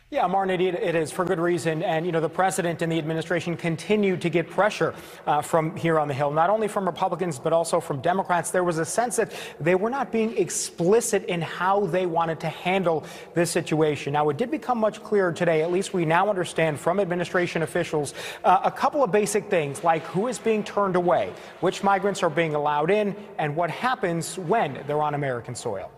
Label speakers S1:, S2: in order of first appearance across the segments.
S1: Yeah, Martin, it is for good reason. And, the president and the administration continue to get pressure from here on the Hill, not only from Republicans, but also from Democrats. There was a sense that they were not being explicit in how they wanted to handle this situation. Now, it did become much clearer today. At least we now understand from administration officials a couple of basic things, like who is being turned away, which migrants are being allowed in, and what happens when they're on American soil.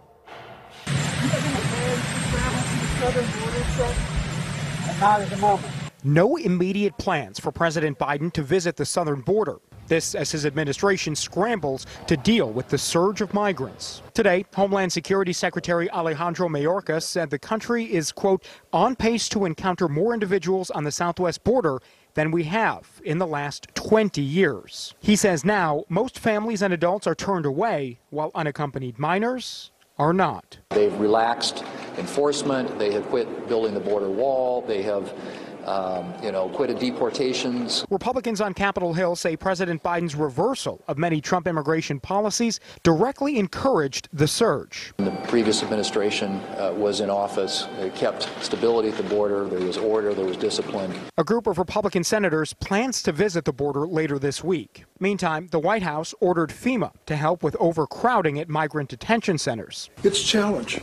S2: Not at the moment.
S1: No immediate plans for President Biden to visit the southern border. This as his administration scrambles to deal with the surge of migrants. Today, Homeland Security Secretary Alejandro Mayorkas said the country is, quote, on pace to encounter more individuals on the southwest border than we have in the last 20 years. He says now most families and adults are turned away while unaccompanied minors are not.
S3: They've relaxed enforcement. They have quit building the border wall. They have, quitted deportations.
S1: Republicans on Capitol Hill say President Biden's reversal of many Trump immigration policies directly encouraged the surge.
S3: The previous administration was in office. They kept stability at the border. There was order. There was discipline.
S1: A group of Republican senators plans to visit the border later this week. Meantime, the White House ordered FEMA to help with overcrowding at migrant detention centers.
S4: It's a challenge,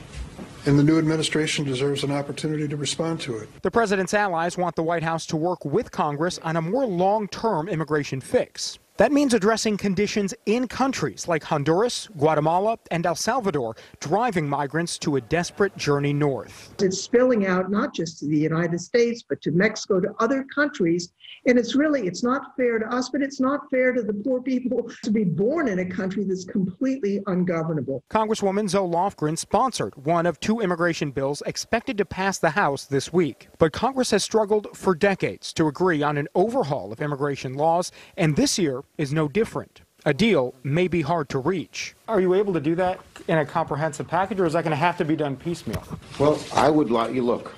S4: and the new administration deserves an opportunity to respond to it.
S1: The president's allies want the White House to work with Congress on a more long-term immigration fix. That means addressing conditions in countries like Honduras, Guatemala, and El Salvador, driving migrants to a desperate journey north.
S2: It's spilling out not just to the United States, but to Mexico, to other countries. And it's not fair to us, but it's not fair to the poor people to be born in a country that's completely ungovernable.
S1: Congresswoman Zoe Lofgren sponsored one of two immigration bills expected to pass the House this week. But Congress has struggled for decades to agree on an overhaul of immigration laws, and this year is no different. A deal may be hard to reach. Are you able to do that in a comprehensive package, or is that going to have to be done piecemeal?
S5: Well, I would like you look.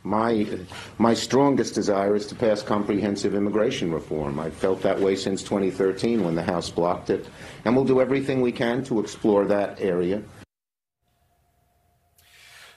S5: My strongest desire is to pass comprehensive immigration reform. I've felt that way since 2013 when the House blocked it, and we'll do everything we can to explore that area.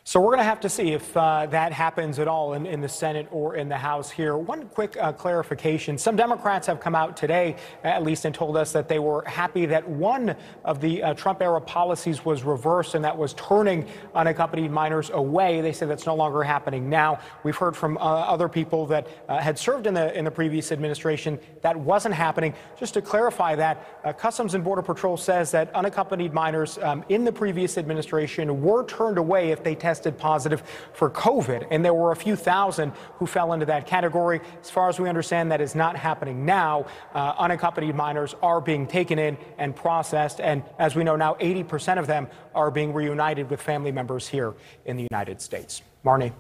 S1: So we're going to have to see if that happens at all in the Senate or in the House here. One quick clarification. Some Democrats have come out today, at least, and told us that they were happy that one of the Trump-era policies was reversed, and that was turning unaccompanied minors away. They say that's no longer happening now. We've heard from other people that had served in the previous administration that wasn't happening. Just to clarify that, Customs and Border Patrol says that unaccompanied minors in the previous administration were turned away if they tested positive for COVID, and there were a few thousand who fell into that category. As far as we understand, that is not happening now. Unaccompanied minors are being taken in and processed, and as we know now, 80% of them are being reunited with family members here in the United States. Marnie.